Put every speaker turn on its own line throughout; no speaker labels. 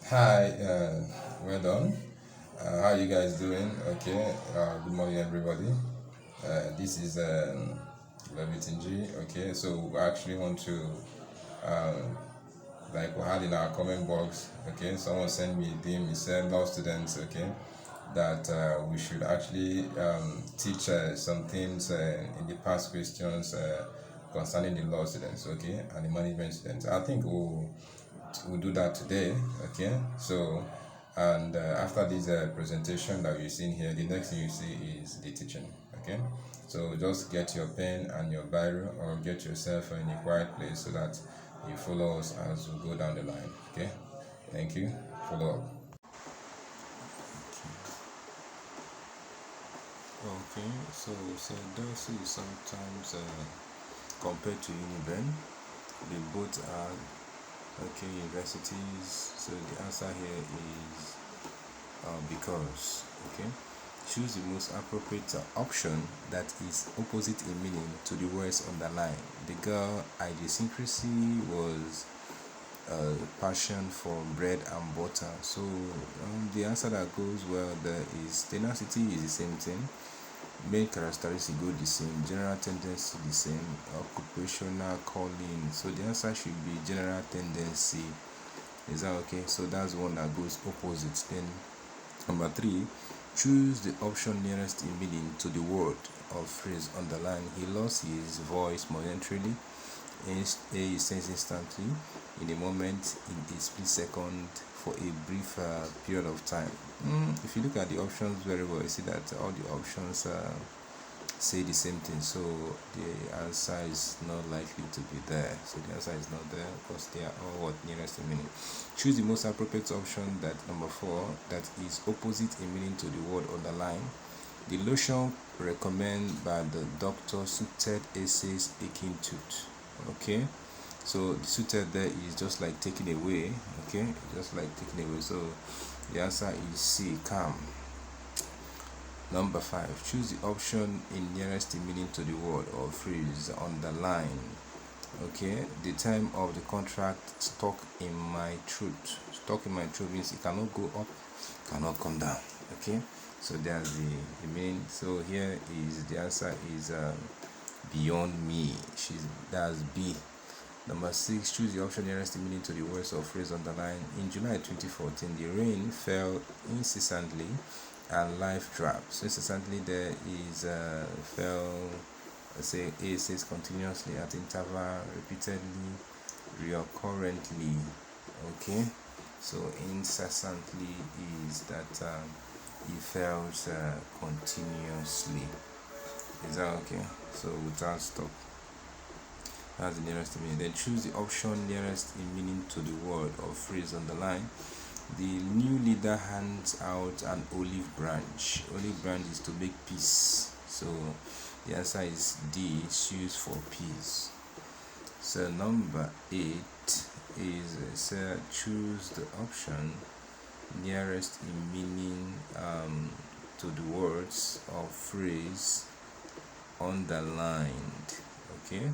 Hi, well done. How you guys doing? Okay, good morning, everybody. This is Levitinji. Okay, so we actually want to, like we had in our comment box, okay, someone sent me a DM, he said, law students, okay, that we should actually teach some things in the past questions concerning the law students, okay, and the management students. I think we'll do that today, okay. So and after this presentation that you've seen here, the next thing you see is the teaching, okay. So just get your pen and your biro, or get yourself in a quiet place so that you follow us as we go down the line, okay. Thank you. Follow up. Okay, so DELSU is sometimes compared to Uniben. They both are okay universities. So the answer here is because, okay, choose the most appropriate option that is opposite in meaning to the words underlined. The girl idiosyncrasy was passion for bread and butter. So the answer that goes well there is tenacity is the same thing. Main characteristics go the same, general tendency the same, occupational calling. So the answer should be general tendency. Is that okay? So that's one that goes opposite. Then number 3, choose the option nearest in meaning to the word or phrase underlined. He lost his voice momentarily. A is sense instantly, in a moment, in a split second, for a brief period of time. If you look at the options very well, you see that all the options say the same thing, so the answer is not likely to be there. So the answer is not there because they are all what nearest in meaning. Choose the most appropriate option, that number 4, that is opposite in meaning to the word underline. The lotion recommended by the doctor suited essays aching tooth. Okay, so the suited there is just like taken away. Okay, just like taken away. So the answer is C, calm. Number 5, choose the option in nearest in meaning to the word or phrase underline. Okay, the time of the contract stuck in my throat. Stuck in my throat means it cannot go up, cannot come down. Okay, so that's the meaning. So here is the answer is beyond me. That's B. Number 6, choose the option nearest in meaning to the words or phrase underlined. In July 2014, the rain fell incessantly and life dropped. So incessantly there is fell, say A says continuously, at interval, repeatedly, recurrently. Okay, so incessantly is that it fails continuously. Is that okay? So without stop. That's the nearest to meaning. Then choose the option nearest in meaning to the word or phrase on the line. The new leader hands out an olive branch. Olive branch is to make peace. So the answer is D, choose for peace. So number 8 is choose the option nearest in meaning to the words or phrase underlined. Okay,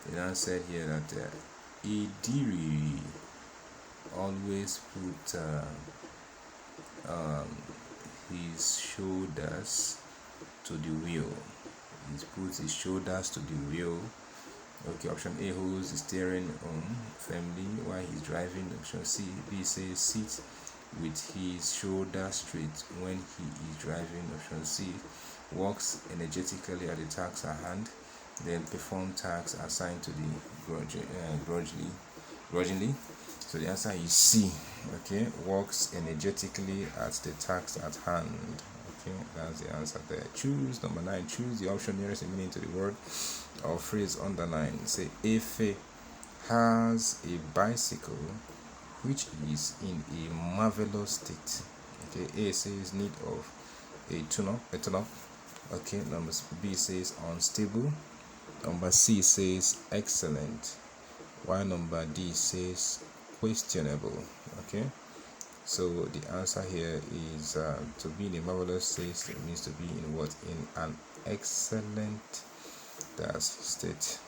it now said here that Idiri always put his shoulders to the wheel. He puts his shoulders to the wheel. Okay, option A holds the steering firmly while he's driving. Option C, B says sit with his shoulders straight when he is driving. Option C, works energetically at the tasks at hand, then perform tasks assigned to the grudgingly. So the answer is C. Okay, works energetically at the tasks at hand. Okay, that's the answer there. Choose number 9. Choose the option nearest in meaning to the word or phrase underlined. Say Efe has a bicycle which is in a marvelous state. Okay, A says need of a tune-up. Okay, number B says unstable. Number C says excellent, while number D says questionable. Okay, so the answer here is to be in a marvelous state. It means to be in what? In an excellent state.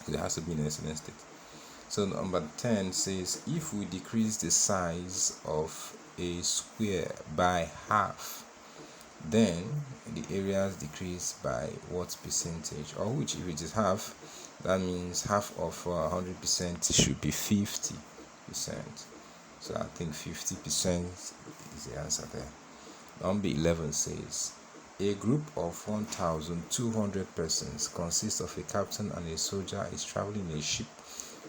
It has to be in an excellent state. So number 10 says, if we decrease the size of a square by half, then the areas decrease by what percentage? Or which, if it is half, that means half of 100% should be 50%. So I think 50% is the answer there. Number 11 says, a group of 1,200 persons consists of a captain and a soldier is traveling in a ship.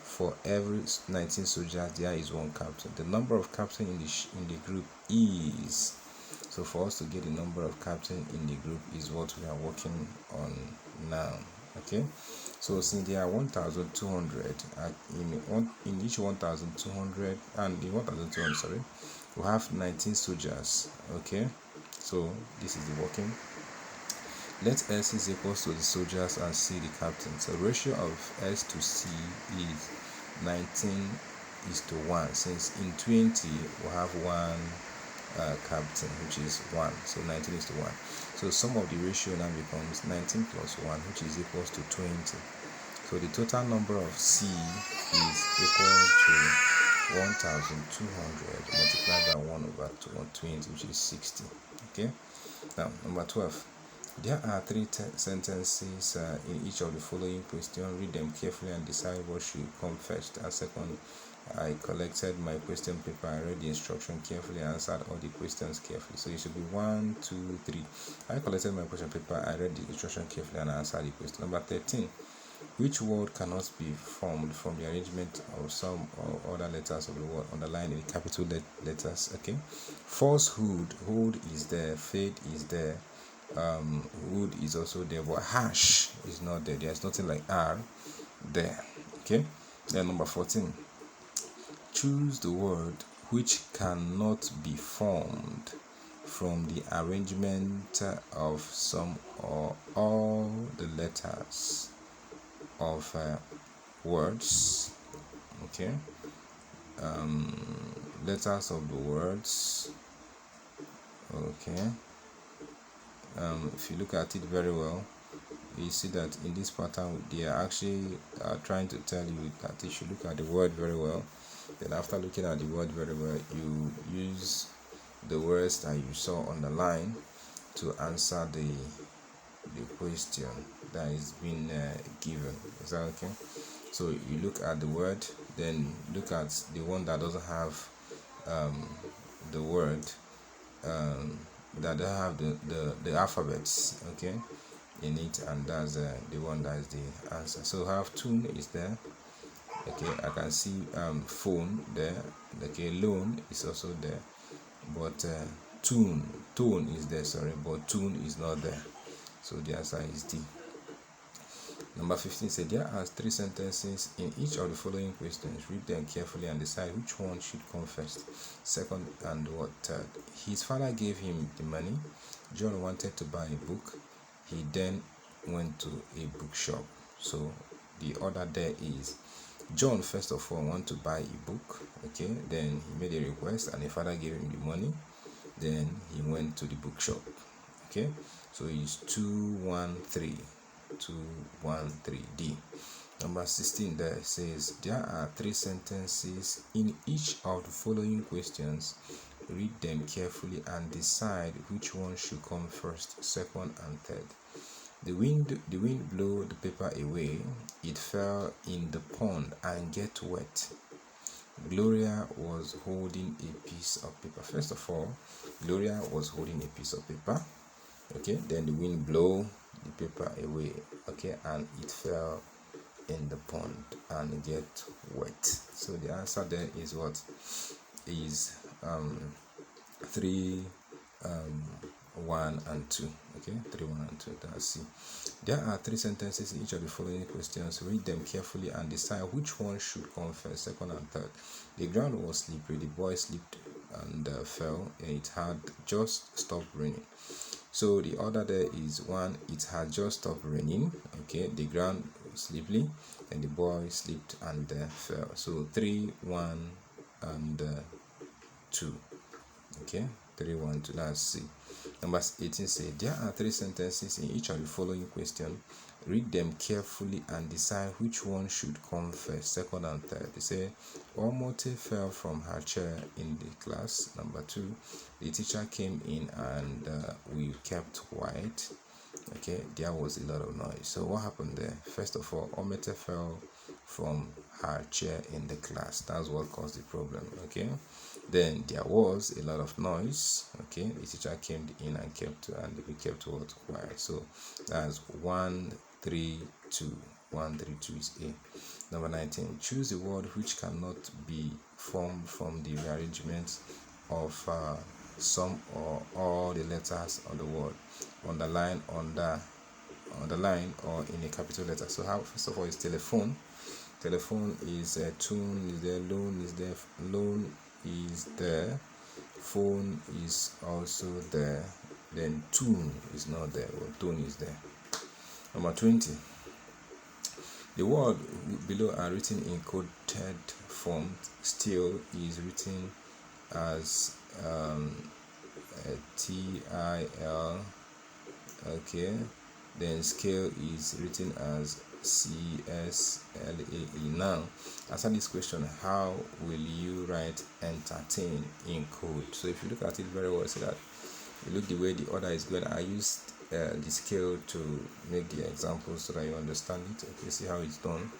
For every 19 soldiers, there is one captain. The number of captains in the group is... So for us to get the number of captains in the group is what we are working on now. Okay, so since there are 1,200 in each 1,200, and in 1,200, sorry, we have 19 soldiers. Okay, so this is the working. Let S is equals to the soldiers and C the captain. So ratio of S to C is 19:1. Since in 20 we have one captain, which is 1, so 19:1. So sum of the ratio now becomes 19 plus 1, which is equals to 20. So the total number of C is equal to 1,200 multiplied by 1/220, which is 60. Okay, now number 12. There are 3 sentences in each of the following questions. Read them carefully and decide what should come first. And second, I collected my question paper, I read the instruction carefully, and answered all the questions carefully. So it should be 1, 2, 3. I collected my question paper, I read the instruction carefully, and answered the question. Number 13. Which word cannot be formed from the arrangement of some or other letters of the word underlined in the capital letters? Okay. Falsehood, hold is there, fade is there, wood is also there, but hash is not there. There's nothing like R there. Okay. Then number 14. Choose the word which cannot be formed from the arrangement of some or all the letters of words. Okay. Letters of the words. Okay. If you look at it very well, you see that in this pattern they are actually trying to tell you that you should look at the word very well. Then after looking at the word very well, you use the words that you saw on the line to answer the question that is being given. Is that okay? So you look at the word, then look at the one that doesn't have the word, that doesn't have the alphabets, okay, in it, and that's the one that is the answer. So I have tune is there. Okay, I can see phone there. Okay, loan is also there, but tone is there, sorry, but tune is not there. So the answer is D. Number 15 said there are 3 sentences in each of the following questions. Read them carefully and decide which one should come first, second, and what third. His father gave him the money. John wanted to buy a book. He then went to a bookshop. So the order there is John first of all wanted to buy a book. Okay, then he made a request and the father gave him the money. Then he went to the bookshop. Okay, so it's 213. 213D. Number 16 there says there are 3 sentences in each of the following questions. Read them carefully and decide which one should come first, second, and third. The wind blew the paper away. It fell in the pond and get wet. Gloria was holding a piece of paper. First of all, Gloria was holding a piece of paper. Okay, then the wind blew the paper away. Okay, and it fell in the pond and get wet. So the answer there is what is 3, 1, and 2. Okay, 3, 1, and 2. That's C. There are 3 sentences in each of the following questions. Read them carefully and decide which one should come first, second, and third. The ground was slippery. The boy slipped and fell. It had just stopped raining. So the order there is 1. It had just stopped raining. Okay, the ground was slippery, and the boy slipped and fell. So 3, 1, and 2. Okay, 3, 1, 2. That's C. Number 18 says there are 3 sentences in each of the following questions. read them carefully and decide which one should come first, second and third. They say Omote fell from her chair in the class. Number 2, the teacher came in and we kept quiet. Okay, there was a lot of noise. So what happened there? First of all, Omete fell from her chair in the class. That's what caused the problem. Okay, then there was a lot of noise. Okay, the teacher came in and we kept what? Quiet. So that's 1 3 2. 1 3 2 is A. Number 19, choose a word which cannot be formed from the rearrangement of some or all the letters of the word. Underline, underline, or in a capital letter. So how? First of all, is telephone. Telephone is tune is there, loan is there, loan is there, phone is also there, then tune is not there, or tone is there. Number 20, the word below are written in coded form. Still is written as TIL. Okay, then scale is written as CSLAE. Now, answer this question: how will you write entertain in code? So if you look at it very well, see that you look the way the order is going. I used the scale to make the examples so that you understand it. Okay, see how it's done.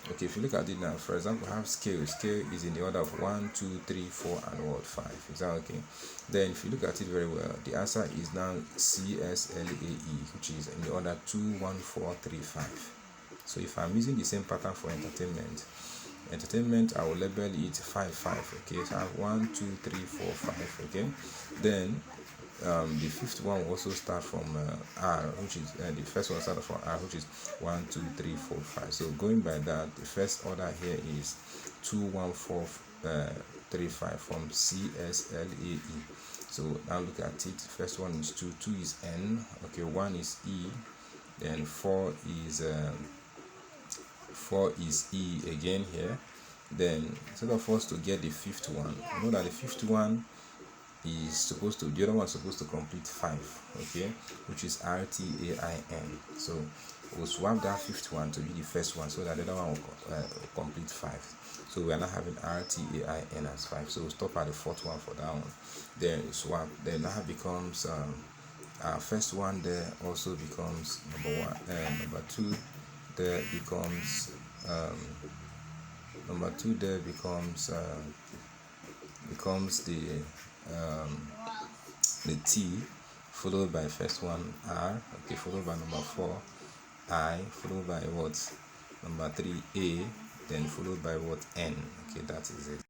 Okay, if you look at it now, for example, I have scale. Scale is in the order of 1, 2, 3, 4, and what 5. Is that okay? Then, if you look at it very well, the answer is now CSLAE, which is in the order 2, 1, 4, 3, 5. So, if I'm using the same pattern for entertainment, I will label it 5, 5. Okay, so I have 1, 2, 3, 4, 5. Okay, then the fifth one will also start from R, which is the first one started from R, which is 1, 2, 3, 4, 5. So going by that, the first order here is 2, 1, 4, 3, 5 from CSLAE. So now look at it. First one is 2, 2 is N. Okay, 1 is E, then 4 is E again here. Then instead of us to get the fifth one, you know that the fifth one is supposed to, the other one is supposed to complete 5, okay, which is RTAIN. So we'll swap that fifth one to be the first one so that the other one will complete 5. So we are now having RTAIN as 5. So we'll stop at the fourth one for that one. Then swap. Then now becomes our first one there also becomes number 1. Number 2 there becomes number 2 there becomes the T, followed by first one R, okay, followed by number 4 I, followed by what, number 3 A, then followed by what, N. Okay, that is it.